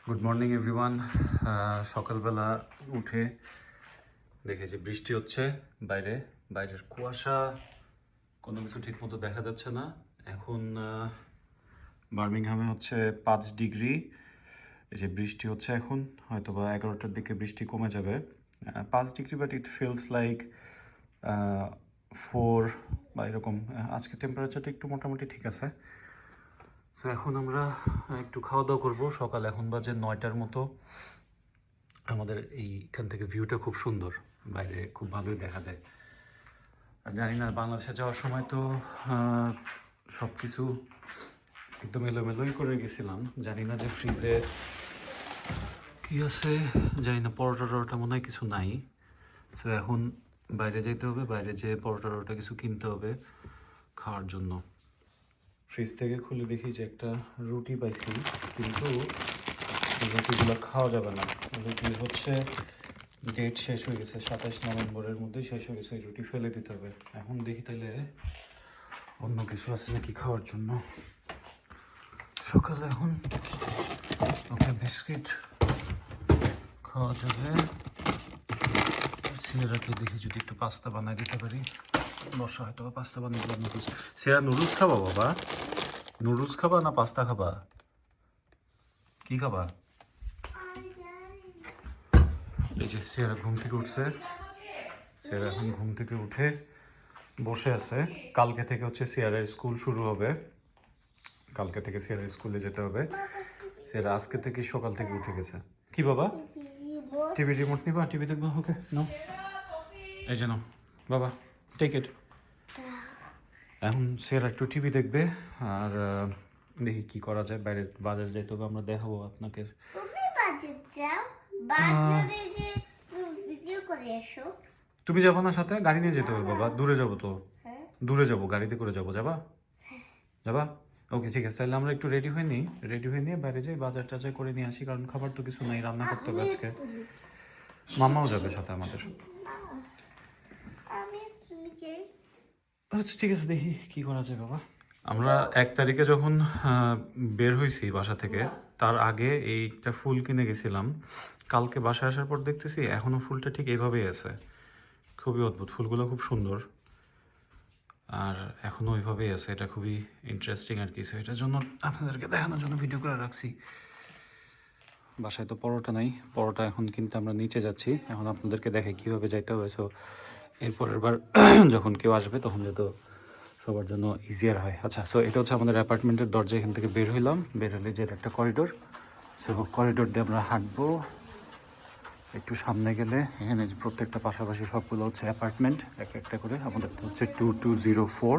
Good morning everyone. সকালবেলা উঠে দেখে যে বৃষ্টি হচ্ছে বাইরের কুয়াশা, কোনো কিছু ঠিক মতো দেখা যাচ্ছে না। এখন বার্মিংহামে হচ্ছে 5 ডিগ্রি। এই যে বৃষ্টি হচ্ছে এখন, হয়তো বা 11টার দিকে বৃষ্টি কমে যাবে। 5 degree, but it feels like 4 বা এরকম। আজকে টেম্পারেচারটা একটু মোটামুটি ঠিক আছে। সো এখন আমরা একটু খাওয়া দাওয়া করবো। সকাল এখন বাজে 9টার মতো। আমাদের এইখান থেকে ভিউটা খুব সুন্দর, বাইরে খুব ভালোই দেখা যায়। আর জানি না, বাংলাদেশে যাওয়ার সময় তো সব কিছু একদম এলোমেলোই করে গেছিলাম। জানি না যে ফ্রিজে কি আছে, জানি না। পরোটা টরোটা মনে হয় কিছু নাই। তো এখন বাইরে যেতে হবে, বাইরে যেয়ে পরোটা টরোটা কিছু কিনতে হবে খাওয়ার জন্য। ফ্রিজ থেকে খুলে দেখি যে একটা রুটি পাইছি, কিন্তু রুটিগুলো খাওয়া যাবে না। রুটি হচ্ছে ডেট শেষ হয়ে গেছে, 27 নভেম্বরের মধ্যে শেষ হয়ে গেছে। এই রুটি ফেলে দিতে হবে। এখন দেখি তাহলে অন্য কিছু আছে নাকি খাওয়ার জন্য। সকালে এখন ওকে বিস্কিট খাওয়া যাবে। সিয়ারাকে দেখি যদি একটু পাস্তা বানাই দিতে পারি। বসা হয়তো পাস্তা বানিয়ে দিলাম। নুডলস, সিয়ারা নুডলস খাবা বাবা? নুডলস খাবা না পাস্তা খাবা? কি খাবা? এই যে সিয়ারা ঘুম থেকে উঠছে। সিয়ারা এখন ঘুম থেকে উঠে বসে আছে। কালকে থেকে হচ্ছে সিয়ারের স্কুল শুরু হবে। কালকে থেকে সিয়ারের স্কুলে যেতে হবে। সিয়ারা আজকে থেকে সকাল থেকে উঠে গেছে। কি বাবা? টিভি রিমোট নিবা? টিভি দেখবো? ওকে নাও, এই যে নাও বাবা, টেক ইট। এখন সিয়ারা একটু টিভি দেখবে। আর দেখি কি করা যায়। বাইরে বাজার যাইতে হবে, আমরা দেখাবো আপনাকে। তুমি যাবো না সাথে? গাড়ি নিয়ে যেতে হবে বাবা, দূরে যাবো তো। দূরে যাবো, গাড়িতে করে যাবো। যাবা? যাবা? ওকে ঠিক আছে, তাহলে আমরা একটু রেডি হয়ে নিই। রেডি হয়ে নিয়ে বাইরে যাই, বাজার টাজার করে নিয়ে আসি। কারণ খাবার তো কিছু নাই, রান্না করতে হবে আজকে। মামাও যাবে সাথে আমাদের। আচ্ছা ঠিক আছে, দেখি কি করা যায় বাবা। আমরা 1 তারিখে যখন বের হয়েছি বাসা থেকে, তার আগে এইটা ফুল কিনে গেছিলাম। কালকে বাসায় আসার পর দেখতেছি এখনো ফুলটা ঠিক এইভাবেই আছে। খুবই অদ্ভুত, ফুলগুলো খুব সুন্দর আর এখনো ওইভাবেই আছে। এটা খুবই ইন্টারেস্টিং আর কিছু, এটার জন্য আপনাদেরকে দেখানোর জন্য ভিডিও করে রাখছি। বাসায় তো পরোটা নাই, পরোটা এখন কিনতে আমরা নিচে যাচ্ছি। এখন আপনাদেরকে দেখে কীভাবে যাইতে হবে। সো এরপরের বার যখন কেউ আসবে তখন যাতে সবার জন্য ইজিয়ার হয়। আচ্ছা, সো এটা হচ্ছে আমাদের অ্যাপার্টমেন্টের দরজা। এখান থেকে বের হইলাম, বের হলে যে একটা করিডোর। সো করিডোর দিয়ে আমরা হাঁটবো। একটু সামনে গেলে এখানে প্রত্যেকটা পাশাপাশি সবগুলো হচ্ছে অ্যাপার্টমেন্ট, এক একটা করে। আমাদের হচ্ছে 2204,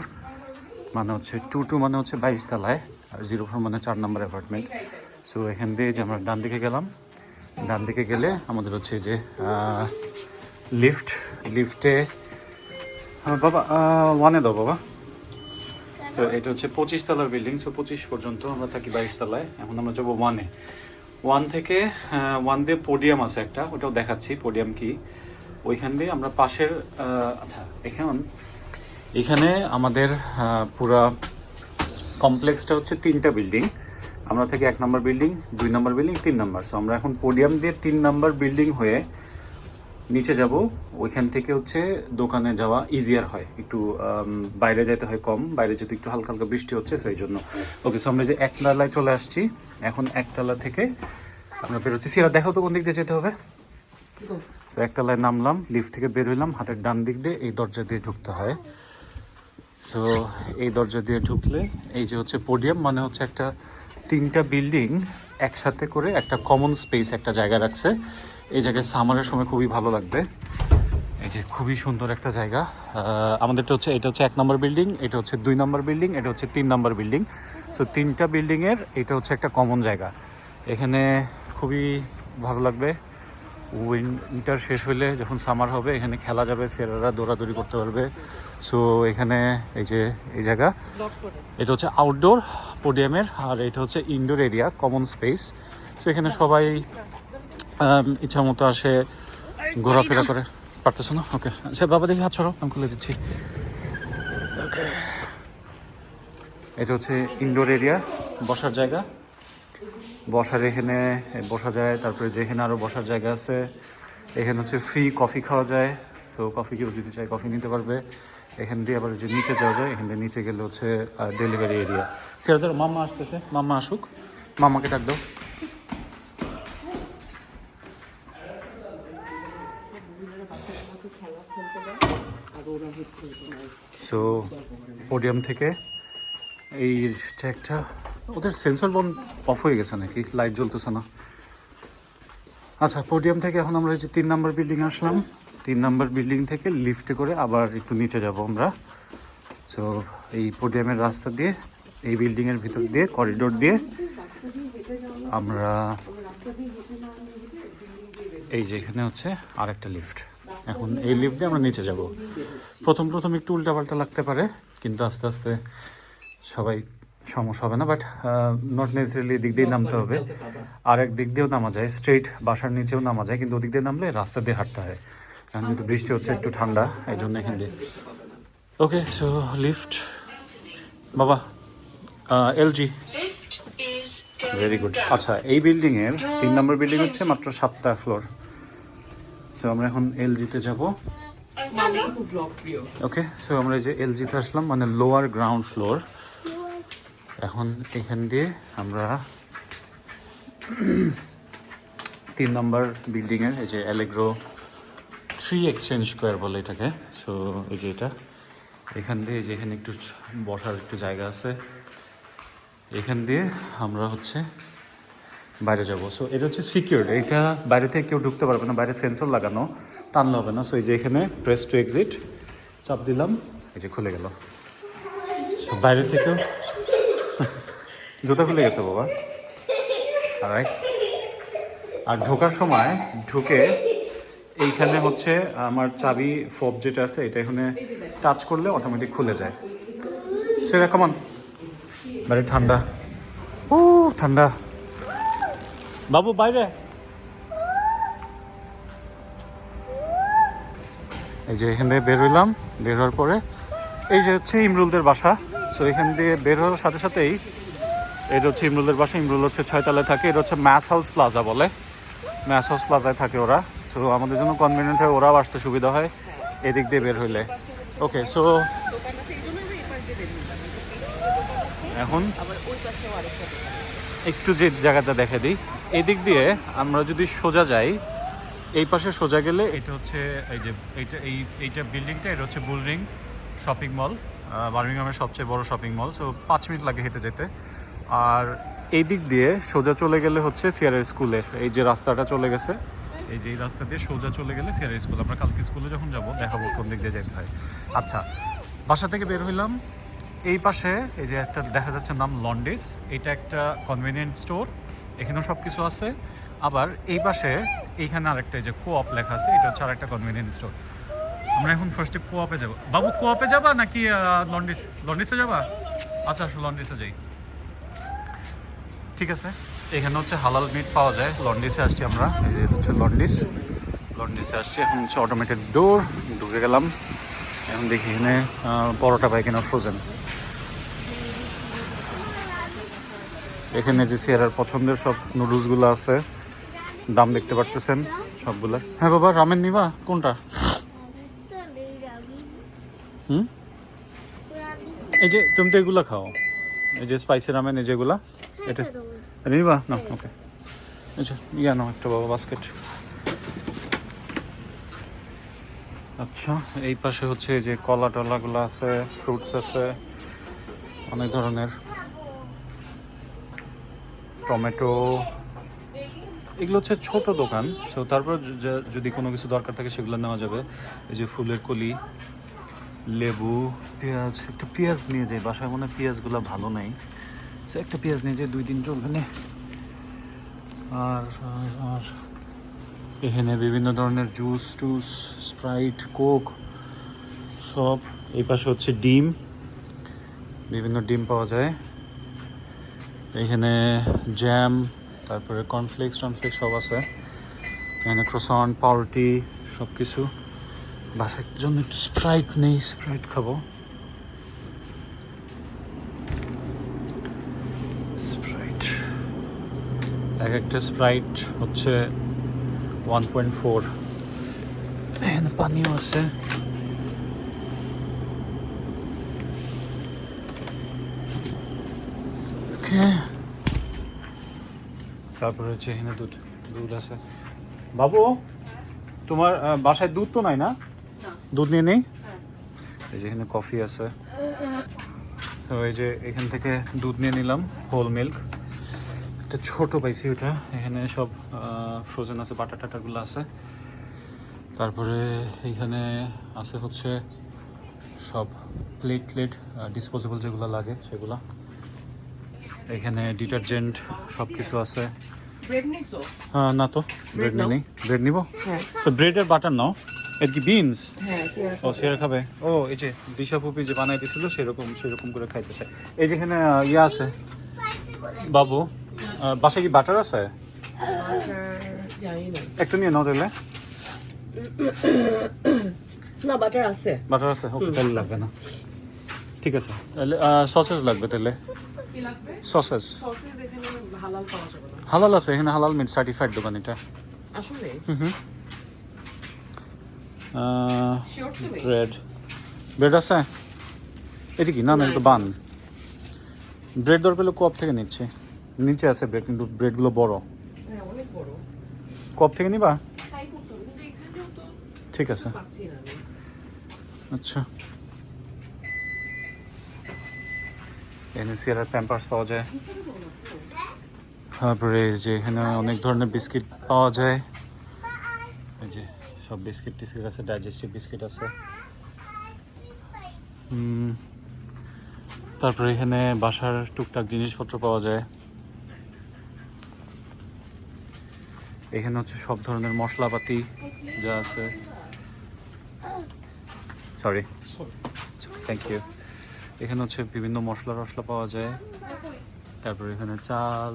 মানে হচ্ছে 22 মানে হচ্ছে 22 তলায়, আর 04 মানে 4 নম্বর অ্যাপার্টমেন্ট। সো এখান দিয়ে যে আমরা ডান দিকে গেলাম, ডান দিকে গেলে আমাদের হচ্ছে যে লিফটে বাবা 1-এ দাও বাবা। তো এটা হচ্ছে 25 তলার বিল্ডিং। সো 25 পর্যন্ত আমরা থাকি 22 তলায়। এখন আমরা যাবো 1-এ। 1 থেকে 1 দিয়ে পোডিয়াম আছে একটা, ওটাও দেখাচ্ছি পোডিয়াম কি। ওইখান দিয়ে আমরা পাশের আচ্ছা, এখানে আমাদের পুরা কমপ্লেক্সটা হচ্ছে 3টা বিল্ডিং। আমরা থাকি 1 নম্বর বিল্ডিং, 2 নম্বর বিল্ডিং, 3 নম্বর। সো আমরা এখন পোডিয়াম দিয়ে 3 নম্বর বিল্ডিং হয়ে নিচে যাব। ওইখান থেকে হচ্ছে দোকানে যাওয়া ইজিয়ার হয়, একটু বাইরে যেতে হয় কম। বাইরে যেহেতু একটু হালকা হালকা বৃষ্টি হচ্ছে, সেই জন্য। ওকে, সো আমরা যে 1 তলায় চলে আসছি। এখন 1 তলা থেকে আমরা বেরোচ্ছি। সিরা দেখো তো কোন দিক দিয়ে যেতে হবে। সো 1 তলায় নামলাম, লিফট থেকে বের হইলাম। হাতের ডান দিক দিয়ে এই দরজা দিয়ে ঢুকতে হয়। সো এই দরজা দিয়ে ঢুকলে এই যে হচ্ছে পোডিয়াম, মানে হচ্ছে একটা 3টা বিল্ডিং একসাথে করে একটা কমন স্পেস, একটা জায়গা রাখছে। এই জায়গায় সামারের সময় খুবই ভালো লাগবে। এই যে খুবই সুন্দর একটা জায়গা। আমাদেরটা হচ্ছে, এটা হচ্ছে 1 নম্বর বিল্ডিং, এটা হচ্ছে 2 নম্বর বিল্ডিং, এটা হচ্ছে 3 নম্বর বিল্ডিং। সো 3টা বিল্ডিংয়ের এটা হচ্ছে একটা কমন জায়গা। এখানে খুবই ভালো লাগবে। উইন্টার শেষ হলে যখন সামার হবে, এখানে খেলা যাবে, ছেলেরা দৌড়াদৌড়ি করতে পারবে। সো এখানে এই যে এই জায়গা, এটা হচ্ছে আউটডোর পোডিয়ামের, আর এটা হচ্ছে indoor area, common space. So এখানে সবাই ইচ্ছা মতো আসে, ঘোরাফেরা করে। পারতেছো না? ওকে, আচ্ছা বাবা দেখি হাত ছড়ো, আমি খুলে দিচ্ছি। ওকে, এটা হচ্ছে ইনডোর এরিয়া, বসার জায়গা। বসার এখানে বসা যায়, তারপরে যেখানে আরও বসার জায়গা আছে। এখানে হচ্ছে ফ্রি কফি খাওয়া যায়, সো কফি কেউ যদি চায় কফি নিতে পারবে। এখান দিয়ে আবার যে নিচে যাওয়া যায়, এখান দিয়ে নিচে গেলে হচ্ছে ডেলিভারি এরিয়া। সেটাদের মাম্মা আসতেছে, মাম্মা আসুক, মাম্মাকে ডাক দাও। সো পোডিয়াম থেকে এই একটা ওদের সেন্সর বন্ধ অফ হয়ে গেছে নাকি, লাইট জ্বলতেছে না। আচ্ছা, পোডিয়াম থেকে এখন আমরা এই যে 3 নম্বর বিল্ডিং আসলাম। 3 নম্বর বিল্ডিং থেকে লিফটে করে আবার একটু নিচে যাব আমরা। সো এই পোডিয়ামের রাস্তা দিয়ে, এই বিল্ডিংয়ের ভিতর দিয়ে, করিডোর দিয়ে আমরা এই যে এখানে হচ্ছে আরেকটা লিফট। এখন এই লিফট দিয়ে আমরা নিচে যাব। প্রথম একটু উল্টাপাল্টা লাগতে পারে, কিন্তু আস্তে আস্তে সবাই সমস্যা হবে না। বাট নট নেসেসারিলি দিক দিয়ে নামতে হবে, আর এক দিক দিয়েও নামা যায়, স্ট্রেইট বাসার নিচেও নামা যায়, কিন্তু ওদিক দিয়ে নামলে রাস্তা দিয়ে হাঁটতে হয়। এখন যেহেতু বৃষ্টি হচ্ছে, একটু ঠান্ডা, এই জন্য এখান দিয়ে। ওকে, সো লিফট বাবা, এলজি, ভেরি গুড। আচ্ছা, এই বিল্ডিংয়ের 3 নম্বর বিল্ডিং হচ্ছে মাত্র 7টা ফ্লোর। সো আমরা এখন এলজিতে যাব। ওকে, সো আমরা এই যে এলজিতে আসলাম, মানে লোয়ার গ্রাউন্ড ফ্লোর। এখন এখান দিয়ে আমরা 3 নম্বর বিল্ডিংয়ের এই যে অ্যালেগ্রো 3 এক্সচেঞ্জ স্কোয়ার বলে এটাকে। সো এই যে এটা, এখান দিয়ে এই যে এখানে একটু বসার একটু জায়গা আছে, এখান দিয়ে আমরা হচ্ছে বাইরে যাব। সো এটা হচ্ছে সিকিউরড, এটা বাইরে থেকে কেউ ঢুকতে পারবে না, বাইরে সেন্সর লাগানো, টানলে হবে না। সো এই যে এখানে প্রেস টু এক্সিট চাপ দিলাম, এই যে খুলে গেল। সো বাইরে থেকেও জুতা খুলে গেছে বাবা। রাইট, আর ঢোকার সময় ঢুকে এইখানে হচ্ছে আমার চাবি ফোব যেটা আছে, এটা এখানে টাচ করলে অটোমেটিক খুলে যায়। সেটা কেমন বাইরে ঠান্ডা, ও ঠান্ডা বাবু বাইরে। এই যে এখান থেকে বের হইলাম, বের হওয়ার পরে এই যে হচ্ছে ইমরুলদের বাসা। সো এখান দিয়ে বের হওয়ার সাথে সাথেই এটা হচ্ছে ইমরুলদের বাসা। ইমরুল হচ্ছে 6 তলায় থাকে, এটা হচ্ছে ম্যাস হাউস প্লাজা বলে, ম্যাস হাউস প্লাজায় থাকে ওরা। সো আমাদের জন্য কনভিনিয়েন্ট হয়, ওরাও আসতে সুবিধা হয় এদিক দিয়ে বের হইলে। ওকে, সো এখন একটু যে জায়গাটা দেখে দিই, এদিক দিয়ে আমরা যদি সোজা যাই, এই পাশে সোজা গেলে এটা হচ্ছে এই যে এইটা বিল্ডিংটা, এটা হচ্ছে বুলরিং শপিং মল, বার্মিংহামের সবচেয়ে বড় শপিং মল। সো 5 মিনিট লাগে হেঁটে যেতে। আর এই দিক দিয়ে সোজা চলে গেলে হচ্ছে সিআরআই স্কুলে, এই যে রাস্তাটা চলে গেছে, এই যে এই রাস্তা দিয়ে সোজা চলে গেলে সিআরআই স্কুল। আমরা কালকে স্কুলে যখন যাবো দেখাবো কোন দিক দিয়ে যেতে হয়। আচ্ছা, বাসা থেকে বের হইলাম, এই পাশে এই যে একটা দেখা যাচ্ছে নাম লন্ডিস, এটা একটা কনভিনিয়েন্ট স্টোর, এখানেও সব কিছু আছে। আবার এই পাশে এইখানে আরেকটা যে কোঅপ লেখা আছে, এটা হচ্ছে আরেকটা কনভিনিয়েন্ট স্টোর। আমরা এখন ফার্স্টে কোঅপে যাবো। বাবু কোঅপে যাবা নাকি লন্ডিসে যাবা? আচ্ছা, লন্ডিসে যাই, ঠিক আছে। এখানে হচ্ছে হালাল মিট পাওয়া যায়, লন্ডিসে আসছি আমরা। এই যে হচ্ছে লন্ডিসে আসছি। এখন হচ্ছে অটোমেটেড ডোর, ঢুকে গেলাম। এখন দেখি এখানে পরোটা পাই কিনা ফ্রোজেন। এখানে যে সিয়ারার পছন্দের সব নুডলসগুলো আছে, দাম দেখতে পারতেছেন সবগুলোর। হ্যাঁ বাবা, রামেন নিবা কোনটা? এই যে তুমি তো এগুলো খাও, এই যে স্পাইসি রামেন, এই যেগুলা, এটা নিবা না? ওকে, আচ্ছা ইয়া নাও একটা বাবা বাস্কেট। আচ্ছা, এই পাশে হচ্ছে যে কলা টলাগুলো আছে, ফ্রুটস আছে অনেক ধরনের, টমেটো, এগুলো হচ্ছে ছোট দোকান। সো তারপর যদি কোনো কিছু দরকার থাকে সেগুলো নেওয়া যাবে। এই যে ফুলের কলি, লেবু, পেঁয়াজ। একটু পেঁয়াজ নিয়ে যাই, বাসায় মনে হয় পেঁয়াজগুলো ভালো নেই, সো একটা পেঁয়াজ নিয়ে যাই, 2 দিন চলবে না। আর আর এখানে বিভিন্ন ধরনের জুস টুস, স্প্রাইট, কোক সব। এই পাশে হচ্ছে ডিম, বিভিন্ন ডিম পাওয়া যায়। এখানে জ্যাম, তারপরে কর্নফ্লেক্স সব আছে। এখানে ক্রোসন, পাউরুটি, সব কিছু। বাসার জন্য একটু স্প্রাইট নেই, স্প্রাইট খাবো। স্প্রাইট এক একটা স্প্রাইট হচ্ছে 1.4। এখানে পানিও আছে। তারপরে হচ্ছে এখানে দুধ আছে। বাবু, তোমার বাসায় দুধ তো নাই না? দুধ নিয়ে নেই। এই যে এখানে কফি আছে। তো এই যে এখান থেকে দুধ নিয়ে নিলাম, হোল মিল্ক। একটা ছোট পাইছি ওটা। এখানে সব ফ্রোজেন আছে, বাটার টাটারগুলো আছে। তারপরে এইখানে আছে হচ্ছে সব প্লেট ডিসপোজেবল যেগুলো লাগে সেগুলো। এখানে ডিটারজেন্ট সব কিছু আছে। না তো ব্রেড নেই। ব্রেড নিব তো। ব্রেডের বাটার নাও। এর কি বিনস? ও সিরা খাবে। ও এই যে দিশা পুপি যে বানাই দিছিল সেরকম করে খাইতে চাই। এই যেখানে ইয়া আছে। বাবু, বাসায় কি বাটার আছে? একটু নিয়ে নাও তাহলে। না, বাটার আছে। বাটার আছে? ওকে, তাহলে লাগবে না। ঠিক আছে, তাহলে সসেজ লাগবে তাহলে। কি লাগবে? সসেজ। সসেজ এখানে হালাল পাওয়া যাবে না। হালাল আছে এখানে, হালাল মিট সার্টিফাইড দোকান এটা। আসলে শিওর তুমি? ব্রেড আছে? এটা কি? না না, এটা বান। ব্রেড দরকার হলে কোঅপ থেকে নিচ্ছি। নিচে আছে ব্রেড, কিন্তু ব্রেডগুলো বড়। হ্যাঁ, অনেক বড়। কোঅপ থেকে নিবা? তাই করতে হবে, কিন্তু এখানেও তো ঠিক আছে, পাচ্ছি না আমি। আচ্ছা। এখানে সিয়ারার প্যাম্পার্স পাওয়া যায়। তারপরে যে এখানে অনেক ধরনের বিস্কিট পাওয়া যায়। এই যে সব বিস্কিট টিস্কিট আছে, ডাইজেস্টিভ বিস্কিট আছে। তারপরে এখানে বাসার টুকটাক জিনিসপত্র পাওয়া যায়। এখানে হচ্ছে সব ধরনের মশলাপাতি যা আছে। Sorry, thank you. এখানে হচ্ছে বিভিন্ন মশলা পাওয়া যায়। তারপরে এখানে চাল,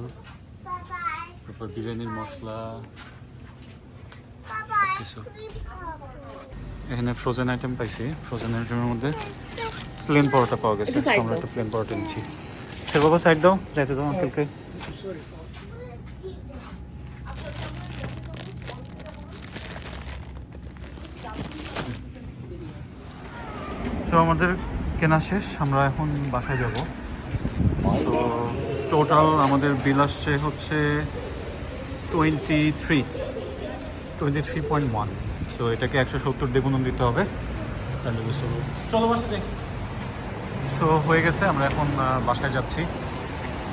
তারপর বিরিয়ানির মশলা, সব কিছু। এখানে ফ্রোজেন আইটেম পাইছি। ফ্রোজেন আইটেমের মধ্যে প্লেন পরোটা পাওয়া গেছে। আমরা একটা প্লেন পরোটা নিচ্ছি। সে বাবা সাইড দাও, যাইতে দাও আঙ্কেলকে। তো আমাদের কেনা শেষ, আমরা এখন বাসায় যাব। তো টোটাল আমাদের বিল আসছে হচ্ছে 23.1। সো এটাকে 170 দিয়ে গুণন দিতে হবে, তাহলে বুঝতে পারবো। চলো বাসায় যাই। সো হয়ে গেছে, আমরা এখন বাসায় যাচ্ছি।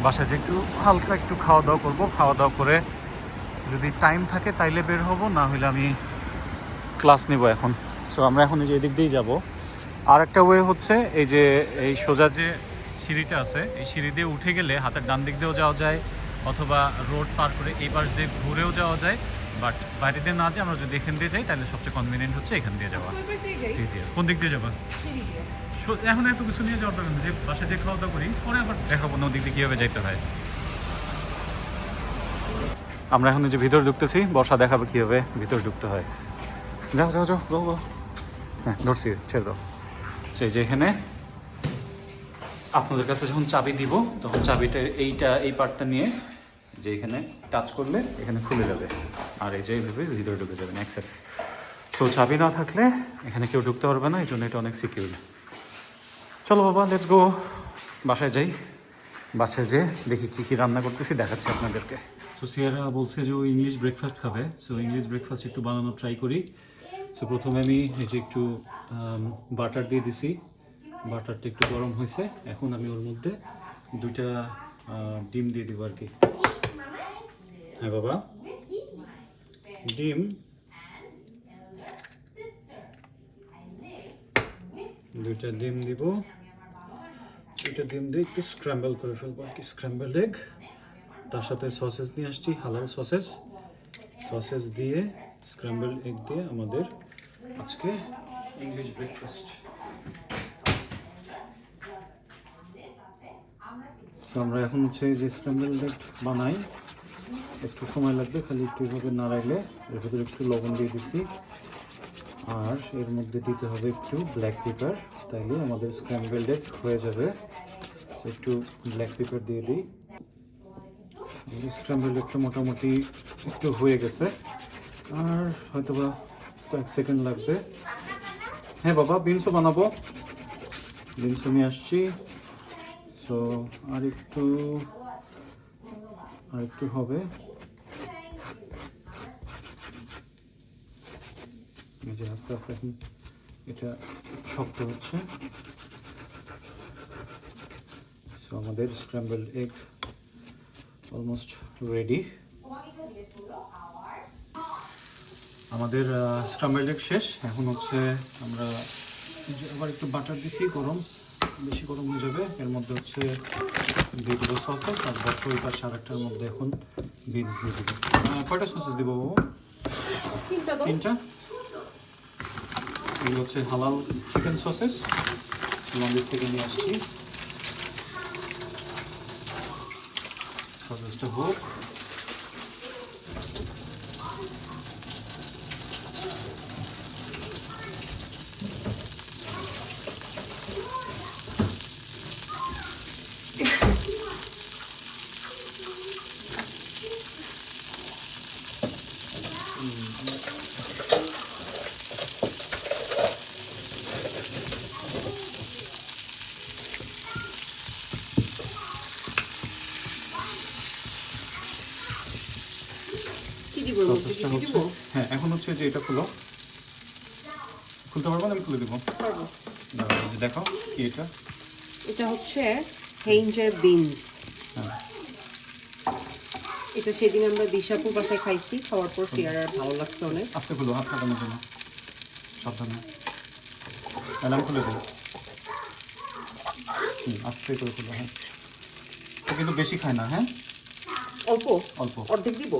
বাসায় যে একটু হালকা একটু খাওয়া দাওয়া করবো। খাওয়া দাওয়া করে যদি টাইম থাকে তাইলে বের হব, না হলে আমি ক্লাস নিব এখন। সো আমরা এখন এই যে এদিক দিয়েই যাবো। আর একটা ওয়ে হচ্ছে এই যে এই সোজা যে সিঁড়িটা আছে, এই সিঁড়ি দিয়ে উঠে গেলে হাতের ডান দিক দিয়েও যাওয়া যায়, অথবা রোড পার করে এই পাশ দিয়ে ঘুরেও যাওয়া যায়। বাট বাইরে দিয়ে না যায়, আমরা যদি এখান দিয়ে যাই তাহলে সবচেয়ে কনভিনিয়েন্ট হচ্ছে এখান দিয়ে যাওয়া। কোন দিক দিয়ে যাবা? এখন এত কিছু নিয়ে যাওয়ার দরকার নেই, যে বাসায় যে খাওয়া দাওয়া করি পরে আবার দেখাবো না ওদিক দিয়ে কীভাবে যাইতে হয়। আমরা এখন যে ভিতরে ঢুকতেছি, বর্ষা দেখাবে কীভাবে ভিতরে ঢুকতে হয়। যাও যাও যাও যাও যাও। হ্যাঁ, ধরছি, ছেড়ে দাও। সেই যে এখানে আপনাদের কাছে যখন চাবি দিব, তখন চাবিটা এই পার্টটা নিয়ে যে এখানে টাচ করলে এখানে খুলে যাবে, আর এই যে এইভাবে ভিতরে ঢুকে যাবেন অ্যাক্সেস। তো চাবি না থাকলে এখানে কেউ ঢুকতে পারবে না, এই জন্য এটা অনেক সিকিউর। চলো বাবা, লেটস গো। বাসায় যাই। বাসায় যেয়ে দেখি কী রান্না করতেছি, দেখাচ্ছি আপনাদেরকে। সো সিয়ারা বলছে যে ও ইংলিশ ব্রেকফাস্ট খাবে। সো ইংলিশ ব্রেকফাস্ট একটু বানানোর ট্রাই করি। সো প্রথমে আমি এই যে একটু বাটার দিয়ে দিছি। বাটারটা একটু গরম হয়েছে, এখন আমি ওর মধ্যে 2টা ডিম দিয়ে দিব আর কি। হ্যাঁ বাবা, ডিম 2টা ডিম দিব। 2টা ডিম দিয়ে একটু স্ক্র্যাম্বল করে ফেলবো আর কি, স্ক্র্যাম্বল এগ। তার সাথে সসেস নিয়ে আসছি, হালাল সসেস দিয়ে স্ক্র্যাম্বল এগ দিয়ে আমাদের আজকে ইংলিশ ব্রেকফাস্ট। তো আমরা এখন হচ্ছে যে স্ক্র্যাম্বল এগ বানাই, একটু সময় লাগবে, খালি একটু এভাবে নাড়াইলে। এর ভিতরে একটু লবণ দিয়ে দিছি, আর এর মধ্যে দিতে হবে একটু ব্ল্যাক পেপার, তাইলে আমাদের স্ক্র্যাম্বল এগ হয়ে যাবে। একটু ব্ল্যাক পেপার দিয়ে দিই, স্ক্র্যাম্বল একটু মোটামুটি একটু হয়ে গেছে, আর হয়তো বা কয়েক সেকেন্ড লাগবে। হ্যাঁ বাবা, বিনসও বানাবো, বিনসও নিয়ে আসছি। সো আর একটু হবে। এই যে আস্তে আস্তে এখন এটা শক্ত হচ্ছে। সো আমাদের স্ক্র্যাম্বলড এগ অলমোস্ট রেডি। আমাদের স্ক্র্যাম্বলড এগ শেষ। এখন হচ্ছে আমরা আবার একটু বাটার দিছি, গরম, বেশি গরম হয়ে যাবে। এর মধ্যে হচ্ছে দিয়ে দেবো সসেস, আর বসো ওই পাশে আরেকটার মধ্যে এখন বিনস দিয়ে দেবো। কয়টা সসেস দেবো বাবু? তিনটা। এগুলো হচ্ছে হালাল চিকেন সসেস, লন্ড্রিজ থেকে নিয়ে আসছি। সসেসটা হোক। সসেসটা হচ্ছে, হ্যাঁ এখন হচ্ছে যে এটা খুলতে পারবো না? আমি খুলে দেবো। দেখো কি এটা? এটা হচ্ছে হেইঞ্জের বিনস। হ্যাঁ, এটা সেদিন আমরা দিশাপুর বাসায় খাইছি, খাওয়ার পর সিয়ারার ভালো লাগছে অনেক। আস্তে খুলো, হাত কাটানোর জন্য সাবধানে। তাহলে আমি খুলে দেবো। আস্তে করে খুলো। হ্যাঁ, ও কিন্তু বেশি খায় না। হ্যাঁ, অল্প অল্প। অর্ধেক দিব।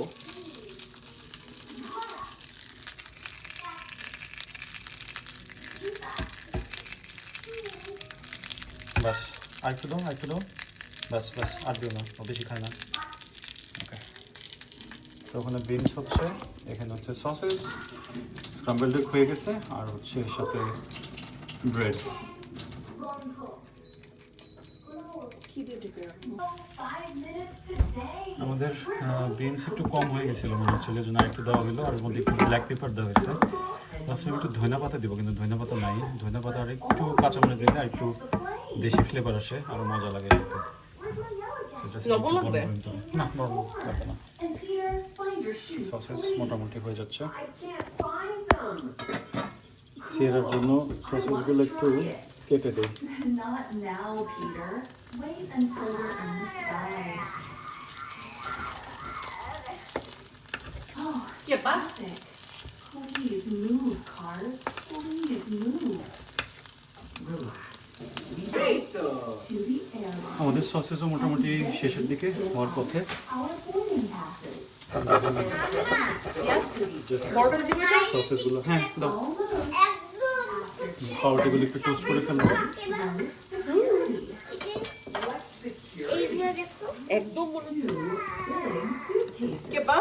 বাস, আর একটু দাও। বাস, আর দিও না, ও বেশি খায় না। ওকে, তো ওখানে বিনস হচ্ছে, এখানে হচ্ছে সসেস, স্ক্রাম্বলড এগ হয়ে গেছে, আর হচ্ছে এর সাথে ব্রেড। আমাদের বিনস একটু কম হয়ে গেছিলো মনে হচ্ছিল, এই জন্য একটু দেওয়া হলো, আর মধ্যে একটু ব্ল্যাক পেপার দেওয়া হয়েছে। তাছাড়া একটু ধনিয়া পাতা দিব, কিন্তু ধনিয়া পাতা নাই। ধনিয়া পাতা আর একটু কাঁচামরিচ দিলে আর একটু দেশি ফ্লেভার আসে, আরও মজা লাগে খেতে। লবণ লাগবে? না, লবণ লাগবে না। সসেস মোটামুটি হয়ে যাচ্ছে। সিয়ারার জন্য সসেসগুলো একটু কেটে দেই। Not now, Peter. Wait until we're inside. Oh, perfect. please move, cars. Please move. To the air. আমাদের সসেসও মোটামুটি শেষের দিকে হওয়ার পথে। Our boarding passes. বর্ডার দিবে না? সসেসগুলো, হ্যাঁ দাও। After পাউরুটিগুলো একটু টোস্ট করে ফেলবো। একদম মনে কেবা?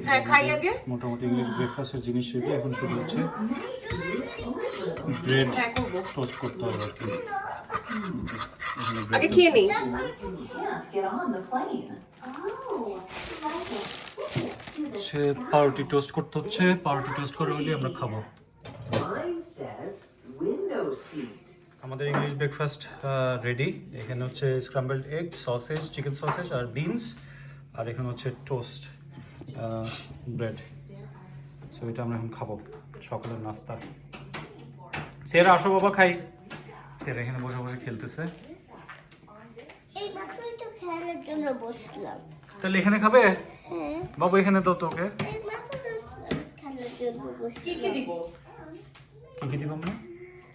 হ্যাঁ, খাই আগে। মোটামুটি ইংলিশ ব্রেকফাস্টের জিনিস রেডি। এখন শুরু হচ্ছে ব্রেড হ্যাঁ, করবো। টোস্ট করতে হবে আর কি। আগে খেয়ে নেই। you can't get on the plane. Oh, like a ticket to the সে পাউরুটি টোস্ট করতে হচ্ছে, পাউরুটি টোস্ট করে হলে আমরা খাবো। Mine says window seat. আমাদের ইংলিশ ব্রেকফাস্ট রেডি। এখানে হচ্ছে স্ক্রাম্বলড এগ, সসেজ, চিকেন সসেজ আর বিনস, আর এখানে হচ্ছে টোস্ট ব্রেড। সো এটা আমরা এখন খাবো, সকালের নাস্তা। সেরা আসো বাবা, খাই। সেরা এখানে বসে বসে খেলতেছে। এই মাত্রই তো খেলার জন্য বসলাম। তাহলে এখানে খাবে? হ্যাঁ, বাবু এখানে দাও তো ওকে। এই মাত্রই খেলার জন্য কি বসলাম। দিব? কি দিব আমরা?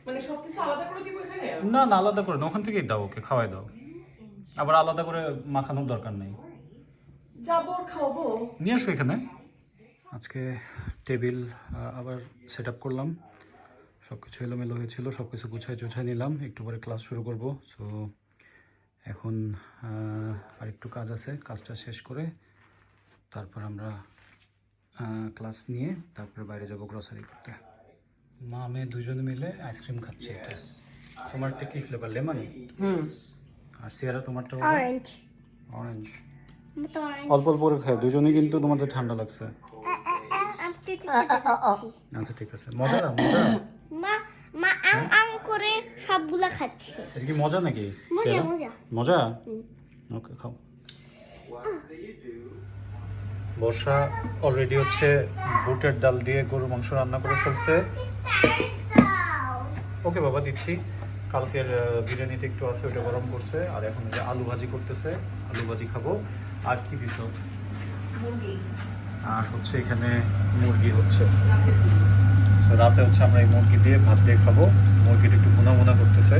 মানে সবকিছু আলাদা করে দিব এখানে? না না, আলাদা করে না, ওখান থেকেই দাও ওকে, খাওয়াই দাও। আবার আলাদা করে মাখানোর দরকার নেই। যাবো আর খাবো। নিয়ে আসো এখানে। আজকে টেবিল আবার সেট আপ করলাম, সব কিছু এলোমেলো হয়েছিল, সব কিছু গুছাই নিলাম। একটু পরে ক্লাস শুরু করব। সো এখন আর একটু কাজ আছে, কাজটা শেষ করে তারপর আমরা ক্লাস নিয়ে তারপরে বাইরে যাব গ্রসারি করতে। মা মেয়ে দুজনে মিলে আইসক্রিম খাচ্ছি। এটা তোমারটা কি ফ্লেভার? লেমন? আর সিয়ারা তোমারটা অরেঞ্জ অরেঞ্জ। তো অরেঞ্জ অল্প অল্প করে খায় দুজনেই, কিন্তু তোমাদের ঠান্ডা লাগছে। আমি টিটি খাচ্ছি আচ্ছা ঠিক আছে, মজা মজা। মা মা আং করে সবগুলা খাচ্ছে এটা কি মজা নাকি মজা সিয়ারা? মজা মজা। ওকে খাও। বর্ষা অলরেডি হচ্ছে বুটের ডাল দিয়ে গরুর মাংস রান্না করে ফেলছে। ওকে বাবা দিচ্ছি। কালকের বিরিয়ানিতে একটু আছে, ওটা গরম করছে। আর এখন যে আলু ভাজি করতেছে, আলু ভাজি খাবো। আর কি দিছো? মুরগি আর হচ্ছে এখানে মুরগি হচ্ছে। তো রাতে হচ্ছে আমরা এই মুরগি দিয়ে ভাত দিয়ে খাবো। মুরগিটা একটু ভুনা ভুনা করতেছে।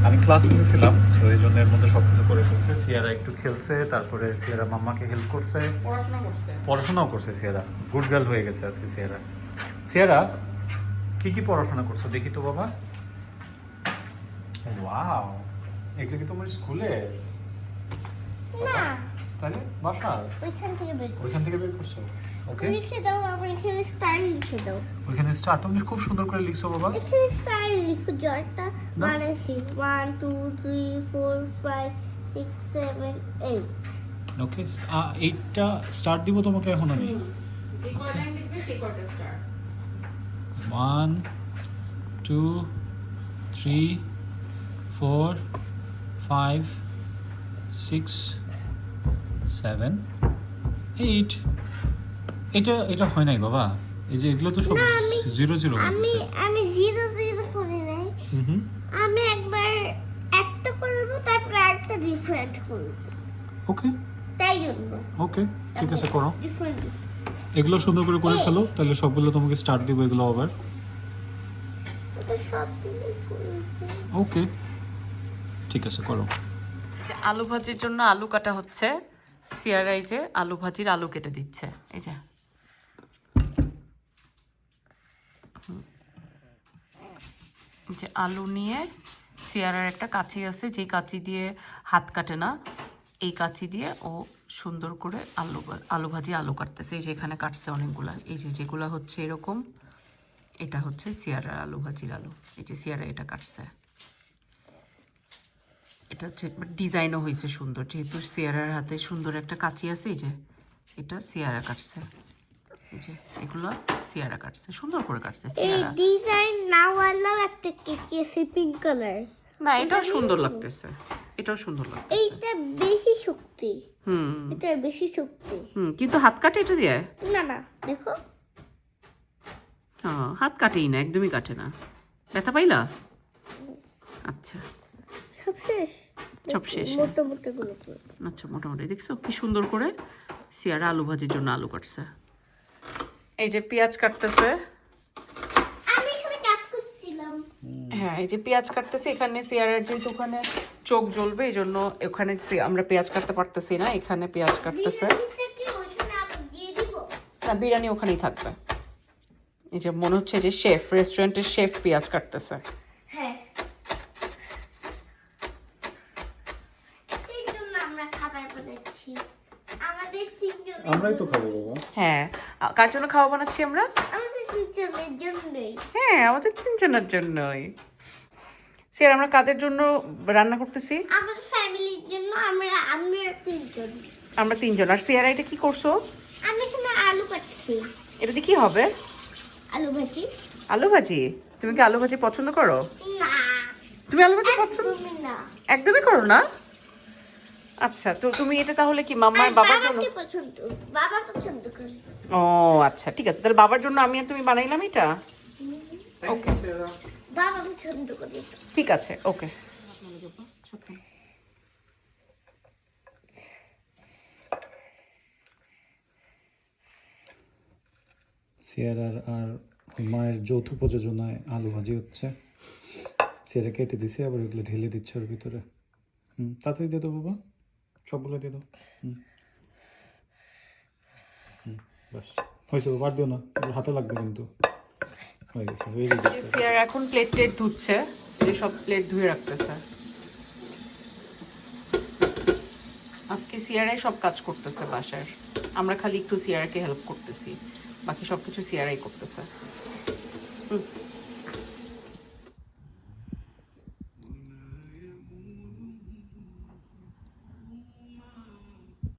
আমি ক্লাস নিয়েছিলাম, সো এই জন্য এর মধ্যে সব কিছু করে ফেলছে। সিয়ারা একটু খেলছে, তারপরে সিয়ারা মাম্মাকে হেল্প করছে, পড়াশোনা করছে। পড়াশোনাও করছে। সিয়ারা গুড গার্ল হয়ে গেছে আজকে। সিয়ারা সিয়ারা কি কি পড়াশোনা করছো দেখি তো বাবা। ওয়াও, এগুলো কি তোমার স্কুলে? না তাহলে বাসার ওইখান থেকে বের ওইখান থেকে বের করছো? ওকে, লিখে দাও আবার এখানে স্টার লিখে দাও ওইখানে স্টার তুমি খুব সুন্দর করে লিখছো বাবা। এখানে স্টার লিখো জয়টা বানাইছি 1 2 3 4 5 6 7 8 ওকে, এইটা স্টার্ট দিব তোমাকে এখন আমি। এই কয়টা লাইন লিখবে সেই কয়টা স্টার। 1 2 3 4 5 6 7 8। এটা হয় নাই বাবা, এই যে এগুলো তো সব 0 0 হয়ে আমি গেছে। আমি 0 0 করে নাই হুম আমি একবার একটা করব তারপর একটা ডিফারেন্ট করব ওকে তাই জন্য ওকে ঠিক আছে করো। ডিফারেন্ট এগুলো সুন্দর করে করে ফেলো, তাহলে সবগুলো তোমাকে স্টার্ট দিব এগুলো আবার। ওটা সব দিলে করব ওকে ঠিক আছে করো। যে আলু ভাজির জন্য আলু কাটা হচ্ছে। সিয়ারা এই যে আলু ভাজির আলু কেটে দিচ্ছে। এই যে যে আলু নিয়ে সিয়ারার একটা কাঁচি আছে, যে কাঁচি দিয়ে হাত কাটে না, এই কাঁচি দিয়ে ও সুন্দর করে আলু ভাজি আলু কাটতেছে। এই যে এখানে কাটছে অনেকগুলা, এই যে যেগুলা হচ্ছে এরকম, এটা হচ্ছে সিয়ারার আলু ভাজির আলু। এই যে সিয়ারা এটা কাটছে, এটা হচ্ছে ডিজাইনও হয়েছে সুন্দর, যেহেতু সিয়ারার হাতে সুন্দর একটা কাঁচি আছে। এই যে এটা সিয়ারা কাটছে, এই যে এগুলো সিয়ারা কাটছে, সুন্দর করে কাটছে এই সিয়ারা। ডিজাইন নাওয়ালা একটা কেক আছে পিঙ্ক কালার না এটাও সুন্দর লাগতেছে, এটাও সুন্দর লাগতেছে। এইটা বেশি শক্তি হুম এটা বেশি শক্তি কিন্তু হাত কাটে এটা দিয়ে? না না দেখো হ্যাঁ, হাত কাটেই না, একদমই কাটে না। ব্যথা পাইলা? আচ্ছা সব শেষ সব শেষ। মোটা মোটা গুলো করে আচ্ছা মোটামুটি দেখছো কি সুন্দর করে সিয়ারা আলু ভাজির জন্য আলু কাটছে। এই যে পেঁয়াজ কাটতেছে। আমি এখানে কাজ করছিলাম হ্যাঁ এই যে পেঁয়াজ কাটতেছি। এখানে সিয়ারার যেহেতু ওখানে চোখ জ্বলবে, এই জন্য ওখানে আমরা পেঁয়াজ কাটতে পারতেছি না, এখানে পেঁয়াজ কাটতেছে। বিরিয়ানিটা কি ওইখানে আবার দিয়ে দিব না বিরিয়ানি ওখানেই থাকবে। এই যে মনে হচ্ছে যে শেফ, রেস্টুরেন্টের শেফ পেঁয়াজ কাটতেছে। হ্যাঁ এই জন্য আমরা খাবার বানাচ্ছি আমাদের তিনজনের আমরাই তো খাবো বাবা। হ্যাঁ কার জন্য খাওয়া বানাচ্ছি আমরা? আমাদের তিনজনের জন্যই হ্যাঁ আমাদের তিনজনের জন্যই। সিয়ার আমরা কাদের জন্য রান্না করতেছি? আমার ফ্যামিলির জন্য আমরা তিনজন আমরা তিনজন। আর সিয়ারা এটা কি করছো? আমি এখানে আলু কাটছি এটা দিয়ে কি হবে? আলু ভাজি আলু ভাজি? তুমি কি আলু ভাজি পছন্দ করো? না তুমি আলু ভাজি পছন্দ তুমি না একদমই করো না? আচ্ছা তো তুমি এটা তাহলে কি মাম্মার বাবার জন্য? বাবাকে পছন্দ বাবা পছন্দ করে ও আচ্ছা ঠিক আছে, তাহলে বাবার জন্য আমি আর তুমি বানাইলাম এটা। ওকে বাবা পছন্দ করে ঠিক আছে ওকে। সিয়ারার আর মায়ের যৌথ প্রযোজনায় আলু ভাজি হচ্ছে। সিয়ারা কেটে দিছে, আবার এগুলো ঢেলে দিচ্ছে ওর ভিতরে। তাড়াতাড়ি দিয়ে দাও বাবা, সবগুলো দিয়ে দাও। বাস হয়েছে, বাদ দিও না, হাতে লাগবে কিন্তু। হয়ে গেছে, হয়ে গেছে। সিয়ার এখন প্লেট টেট ধুচ্ছে, এই সব প্লেট ধুয়ে রাখতেছে। আজকে সিয়ারাই সব কাজ করতেছে বাসার, আমরা খালি একটু সিয়ারাকে হেল্প করতেছি, বাকি সব কিছু সিয়ারাই করতেছে।